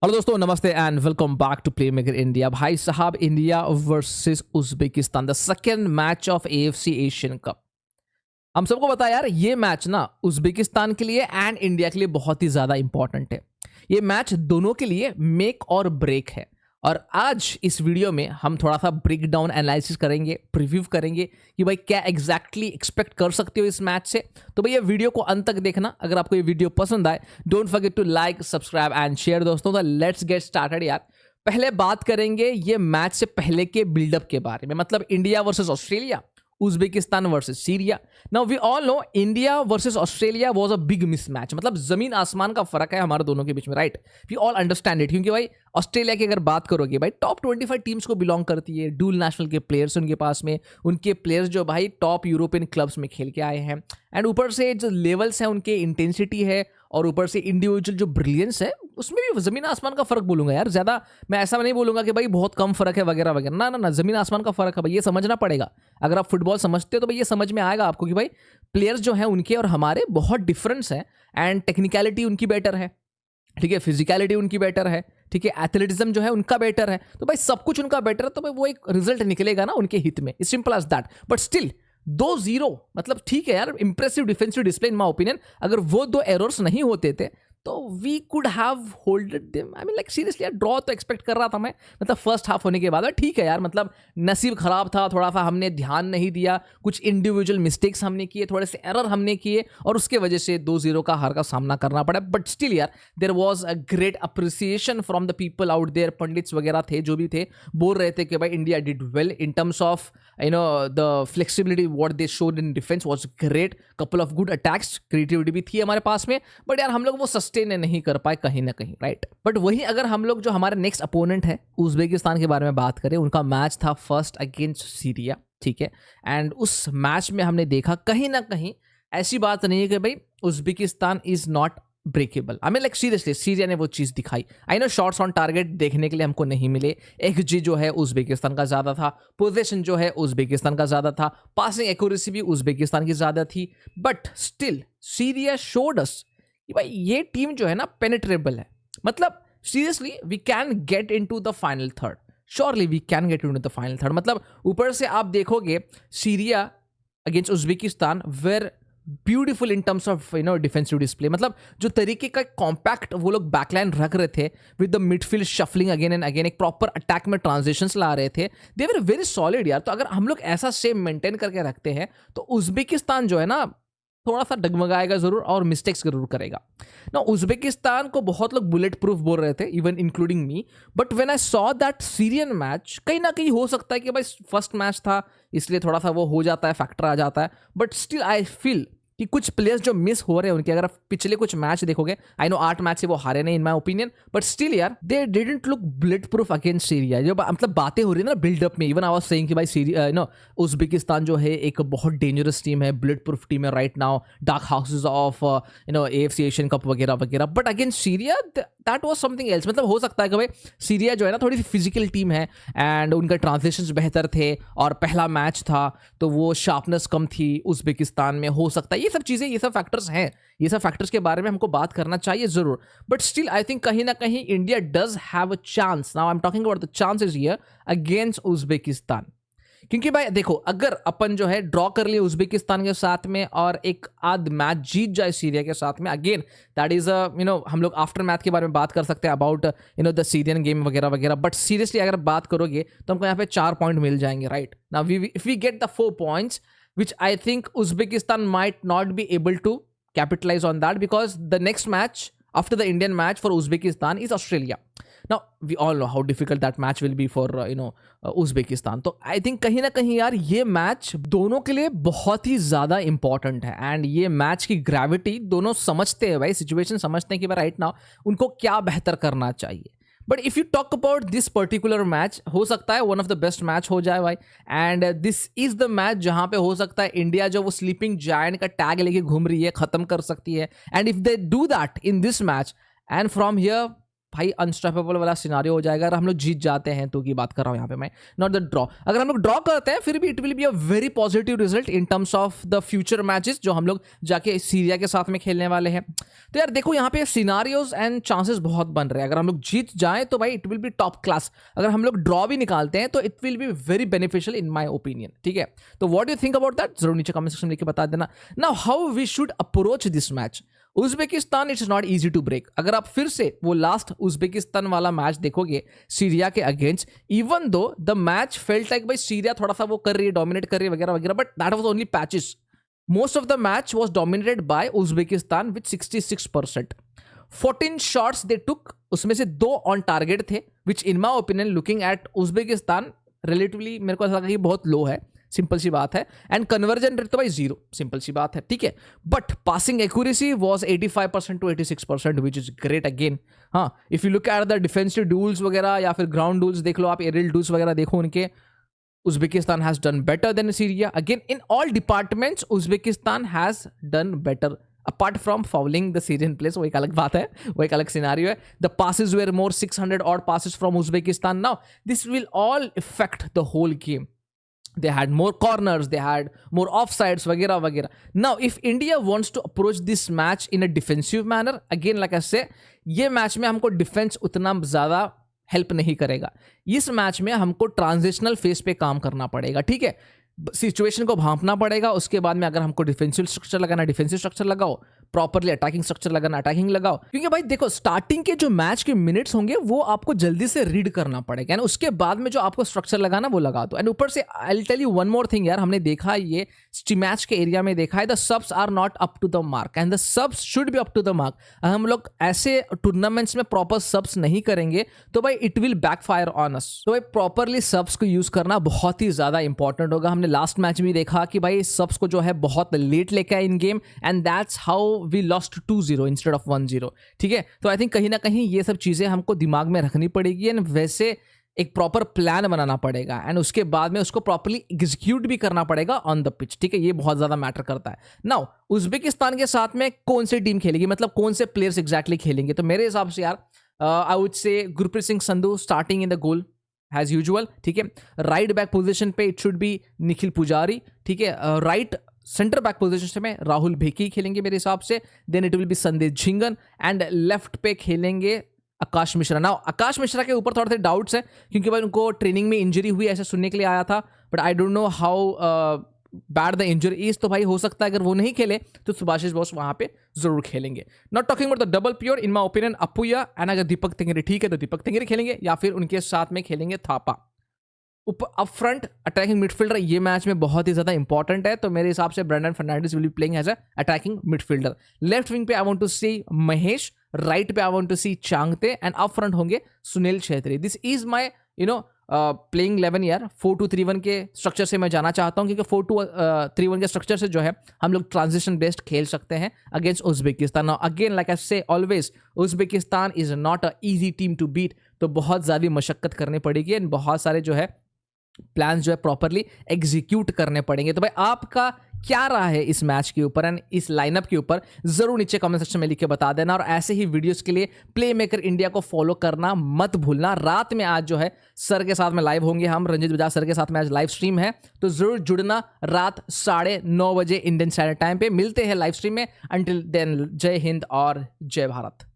Hello दोस्तों, नमस्ते and welcome back to play maker India. भाई साहब, India versus Uzbekistan, the second match of AFC Asian Cup. हम सबको पता है यार, ये मैच ना उज्बेकिस्तान के लिए एंड इंडिया के लिए बहुत ही ज़्यादा इंपॉर्टेंट है। ये मैच दोनों के लिए मेक और ब्रेक है। और आज इस वीडियो में हम थोड़ा सा ब्रेक डाउन एनालिसिस करेंगे, प्रीव्यू करेंगे कि भाई क्या एग्जैक्टली एक्सपेक्ट कर सकते हो इस मैच से। तो भाई ये वीडियो को अंत तक देखना। अगर आपको ये वीडियो पसंद आए, don't forget to like, subscribe and share दोस्तों। तो लेट्स गेट स्टार्टेड यार। पहले बात करेंगे ये मैच से पहले के बिल्डअप के बारे में, मतलब India versus Australia, Uzbekistan versus Syria. Now we all know India versus Australia was a big mismatch, मतलब जमीन आसमान का फर्क है हमारे दोनों के बीच में, right? We all understand it, क्योंकि भाई ऑस्ट्रेलिया की अगर बात करोगे, भाई टॉप 25 टीम्स को बिलोंग करती है, डुअल नेशनल के प्लेयर्स उनके पास में, उनके प्लेयर्स जो भाई टॉप यूरोपियन क्लब्स में खेल के आए हैं, एंड ऊपर से जो लेवल्स हैं उनके, इंटेंसिटी है, और ऊपर से इंडिविजुअल जो ब्रिलियंस है, उसमें भी जमीन आसमान का फर्क बोलूंगा यार। ज्यादा मैं ऐसा नहीं बोलूंगा कि भाई बहुत कम फर्क है वगैरह वगैरह, ना ना ना, जमीन आसमान का फर्क है भाई, ये समझना पड़ेगा। अगर आप फुटबॉल समझते हो तो भाई ये समझ में आएगा आपको कि भाई प्लेयर्स जो हैं उनके और हमारे बहुत डिफरेंस है, एंड टेक्निकलिटी उनकी बेटर है, ठीक है, फिजिकलिटी उनकी बेटर है, ठीक है, एथलेटिज्म जो है उनका बेटर है, तो भाई सब कुछ उनका बेटर है, तो भाई वो एक रिजल्ट निकलेगा ना उनके हित में, it's simple as that. But still 2-0 मतलब ठीक है यार, impressive defensive display in my opinion. अगर वो दो एरर्स नहीं होते थे तो we could have holded them. I mean like seriously यार, ड्रॉ तो एक्सपेक्ट कर रहा था मैं, मतलब फर्स्ट हाफ होने के बाद। ठीक है यार, मतलब नसीब खराब था, थोड़ा सा हमने ध्यान नहीं दिया, कुछ इंडिविजुअल मिस्टेक्स हमने किए, थोड़े से एरर हमने किए, और उसके वजह से 2-0 का हार का सामना करना पड़ा। बट स्टिल यार, there was a great appreciation from the people out there. Pundits वगैरह थे जो भी थे, बोल रहे थे कि भाई India did well in terms of the flexibility what they showed in defence was great, couple of good attacks, creativity भी थी हमारे पास में। बट यार हम लोग वो सस्टेन नहीं कर पाए कहीं ना कहीं, राइट? बट वही अगर हम लोग जो हमारे नेक्स्ट अपोनेंट है उज्बेकिस्तान के बारे में बात करें, उनका मैच था फर्स्ट अगेंस्ट सीरिया, ठीक है। एंड उस मैच में हमने देखा कहीं ना कहीं ऐसी बात नहीं है कि भाई Uzbekistan is not breakable. I mean like seriously Syria ने वो चीज दिखाई। I know shorts on target देखने के लिए हमको नहीं मिले, XG जो है उज्बेकिस्तान का ज्यादा था, पोजीशन जो है उज्बेकिस्तान का ज्यादा था, पासिंग एक्यूरेसी भी उज्बेकिस्तान की ज्यादा थी। But still Syria showed us कि भाई ये टीम जो है ना पेनिट्रेबल है, मतलब seriously we can get into the final third, surely we can get into the final third. मतलब ऊपर से आप देखोगे Syria against Uzbekistan were beautiful in terms of defensive display, मतलब जो तरीके का कॉम्पैक्ट वो लोग बैकलाइन रख रहे थे with the midfield shuffling again and again, एक प्रॉपर अटैक में ट्रांजिशंस ला रहे थे, दे वर वेरी सॉलिड यार। तो अगर हम लोग ऐसा सेम मेंटेन करके रखते हैं तो उज्बेकिस्तान जो है ना थोड़ा सा डगमगाएगा जरूर और मिस्टेक्स जरूर करेगा ना। उज्बेकिस्तान को बहुत लोग बुलेट प्रूफ बोल रहे थे, even including me, but when I saw that Syrian match, कहीं ना कहीं हो सकता है कि भाई फर्स्ट मैच था इसलिए थोड़ा सा वो हो जाता है, फैक्टर आ जाता है। बट स्टिल आई फील कि कुछ प्लेयर्स जो मिस हो रहे हैं उनके, अगर आप पिछले कुछ मैच देखोगे, आई नो 8 मैच से वो हारे नहीं in my opinion, but still यार they didn't look bulletproof against Syria. जो मतलब बातें हो रही है ना बिल्डअप में, इवन आई वाज सेइंग कि भाई सीरिया उज्बेकिस्तान जो है एक बहुत डेंजरस टीम है, बुलेट प्रूफ टीम है right now, dark houses of AFC Asian cup वगैरह वगैरह। But against Syria that was something else. मतलब हो सकता है कि भाई सीरिया जो है ना थोड़ी सी फिजिकल टीम है, एंड उनका ट्रांजिशंस बेहतर थे, और पहला मैच था तो वो शार्पनेस कम थी उज्बेकिस्तान में, हो सकता है ये सब चीज़ें, ये सब फैक्टर्स हैं, ये सब फैक्टर्स के बारे में हमको बात करना चाहिए जरूर। बट स्टिल आई थिंक कहीं ना कहीं India does have a chance. Now I am talking about the chances here against Uzbekistan, क्योंकि भाई देखो अगर अपन जो है ड्रॉ कर लिए उज्बेकिस्तान के साथ में और एक आध मैच जीत जाए सीरिया के साथ में, अगेन दैट इज हम लोग आफ्टर मैच के बारे में बात कर सकते हैं अबाउट द सीरियन गेम वगैरह वगैरह। बट सीरियसली अगर बात करोगे तो हमको यहाँ पे 4 पॉइंट मिल जाएंगे, right? Now if we get the 4 points which I think Uzbekistan might not be able to capitalize on that, because the next match after the Indian match for Uzbekistan is Australia. Now we all know how difficult that match will be for Uzbekistan. तो I think कहीं ना कहीं यार ये match दोनों के लिए बहुत ही ज़्यादा इंपॉर्टेंट है, एंड ये मैच की ग्रेविटी दोनों समझते हैं भाई, सिचुएशन समझते हैं कि भाई राइट नाउ उनको क्या बेहतर करना चाहिए। But if you talk about this particular match, हो सकता है one of the best match हो जाए भाई, and this is the match जहां पे हो सकता है इंडिया जो वो स्लीपिंग जायंट का टैग लेके घूम रही है खत्म कर सकती है। And if they do that in this match, and from here भाई अनस्टॉपेबल वाला सिनारियो हो जाएगा अगर हम लोग जीत जाते हैं तो, की बात कर रहा हूँ यहाँ पे मैं, नॉट द ड्रॉ। अगर हम लोग ड्रॉ करते हैं फिर भी it will be a very positive result in terms of the future matches जो हम लोग जाके सीरिया के साथ में खेलने वाले हैं। तो यार देखो यहाँ पे सिनारियोज एंड चांसेस बहुत बन रहे हैं। अगर हम लोग जीत जाएं तो भाई it will be top class, अगर हम लोग ड्रॉ भी निकालते हैं तो it will be very beneficial in my opinion. ठीक है, तो what you think about that जरूर नीचे कमेंट सेक्शन में लिख के बता देना। Now how we should approach this match. Uzbekistan it's not easy to break. अगर आप फिर से वो लास्ट उज्बेकिस्तान वाला मैच देखोगे सीरिया के अगेंस्ट, इवन दो द मैच फेल्ट लाइक भाई सीरिया थोड़ा सा वो कर रही है, डोमिनेट कर रही है वगैरह वगैरह, but that was only patches. Most of the match was dominated by Uzbekistan with 66%। 14 shots they took, उसमें से 2 ऑन टारगेट थे, which in my opinion looking at Uzbekistan relatively मेरे को ऐसा लगा कि बहुत लो है, सिंपल सी बात है। एंड कन्वर्जन रेट तो भाई 0, सिंपल सी बात है। ठीक है, but passing accuracy was 85% to 86%, which is great again. हाँ, if you look at the defensive duels वगैरह या फिर ग्राउंड डूल्स देख लो आप, एरियल डूल्स वगैरह देखो उनके, Uzbekistan has done better than Syria. Again in all departments Uzbekistan has done better apart from fouling the Syrian place, वो एक अलग बात है, वो एक अलग सिनारियो है। The passes were more 600 odd passes from Uzbekistan. Now this will all effect the whole game. They had more corners, they had more offsides वगैरह वगैरह. Now if India wants to approach this match in a defensive manner, again like I say, ये match में हमको defence उतना ज़्यादा help नहीं करेगा। इस मैच में हमको ट्रांजिशनल फेस पे काम करना पड़ेगा। ठीक है, सिचुएशन को भांपना पड़ेगा, उसके बाद में अगर हमको डिफेंसिव स्ट्रक्चर लगाना डिफेंसिव स्ट्रक्चर लगाओ, प्रॉपरली अटैकिंग स्ट्रक्चर लगाना अटैकिंग लगाओ। क्योंकि भाई देखो स्टार्टिंग के जो मैच के मिनट्स होंगे वो आपको जल्दी से रीड करना पड़ेगा, एंड उसके बाद में जो आपको स्ट्रक्चर लगाना वो लगा दो। एंड ऊपर से I will tell you one more thing यार, हमने देखा ये मैच के एरिया में देखा है, the subs are not up to the mark and the subs should be up to the mark. हम लोग ऐसे टूर्नामेंट्स में प्रॉपर सबs नहीं करेंगे तो भाई it will backfire on us. तो भाई प्रॉपरली सबs को यूज करना बहुत ही ज्यादा इंपॉर्टेंट होगा। हमने लास्ट मैच में देखा कि भाई सबs को जो है बहुत लेट लेके आए in game, and that's how we lost 2-0 instead of 1-0। ठीक है, तो आई थिंक कहीं ना कहीं ये सब चीजें हमको दिमाग में रखनी पड़ेगी, एंड वैसे एक प्रॉपर प्लान बनाना पड़ेगा, एंड उसके बाद में उसको प्रॉपर्ली एग्जीक्यूट भी करना पड़ेगा ऑन द पिच। ठीक है, ये बहुत ज्यादा मैटर करता है। नाउ उज्बेकिस्तान के साथ में कौन सी टीम खेलेगी, मतलब कौन से प्लेयर्स एग्जैक्टली खेलेंगे, तो मेरे हिसाब से यार I would say Gurpreet Singh Sandhu starting in the goal as usual. ठीक है, राइट बैक पोजीशन पे it should be Nikhil Pujari. ठीक है, राइट सेंटर बैक पोजीशन में राहुल भेकी खेलेंगे मेरे हिसाब से, then it will be Sandeep Jhingan, and left पे खेलेंगे आकाश मिश्रा। नाउ आकाश मिश्रा के ऊपर थोड़े से डाउट्स हैं क्योंकि भाई उनको ट्रेनिंग में इंजरी हुई ऐसे सुनने के लिए आया था, but I don't know how bad the injury is. तो भाई हो सकता है अगर वो नहीं खेले तो सुभाषिष बोस वहां पे जरूर खेलेंगे। Not talking about the double pure, in my opinion Apuia, and अगर दीपक तिंगरी ठीक है तो दीपक तिंगरी खेलेंगे या फिर उनके साथ में खेलेंगे Thapa. Up front attacking midfielder ये मैच में बहुत ही ज्यादा इंपॉर्टेंट है, तो मेरे हिसाब से Brandon Fernandes will be playing as a attacking midfielder. Left wing पे I want to see Mahesh, right पे I want to see Chhangte, and up front होंगे Sunil Chhetri. This is my playing 11 यार। 4-2-3-1 के स्ट्रक्चर से मैं जाना चाहता हूँ क्योंकि 4-2-3-1 के स्ट्रक्चर से जो है हम लोग ट्रांजिशन बेस्ड खेल सकते हैं against Uzbekistan. Again like I say always, Uzbekistan is not a easy team to beat, तो बहुत ज़्यादा मशक्कत करनी पड़ेगी एंड बहुत सारे जो है प्लान जो है प्रॉपरली एग्जीक्यूट करने पड़ेंगे। तो भाई आपका क्या रहा है इस मैच के ऊपर एंड इस लाइनअप के ऊपर, जरूर नीचे कमेंट सेक्शन में लिख के बता देना, और ऐसे ही वीडियोस के लिए प्ले मेकर इंडिया को फॉलो करना मत भूलना। रात में आज जो है सर के साथ में लाइव होंगे हम, रंजीत बजाज सर के साथ में आज लाइव स्ट्रीम है, तो जरूर जुड़ना रात 9:30 बजे इंडियन स्टैंडर्ड टाइम पे। मिलते हैं लाइव स्ट्रीम में, अंटिल देन जय हिंद और जय भारत।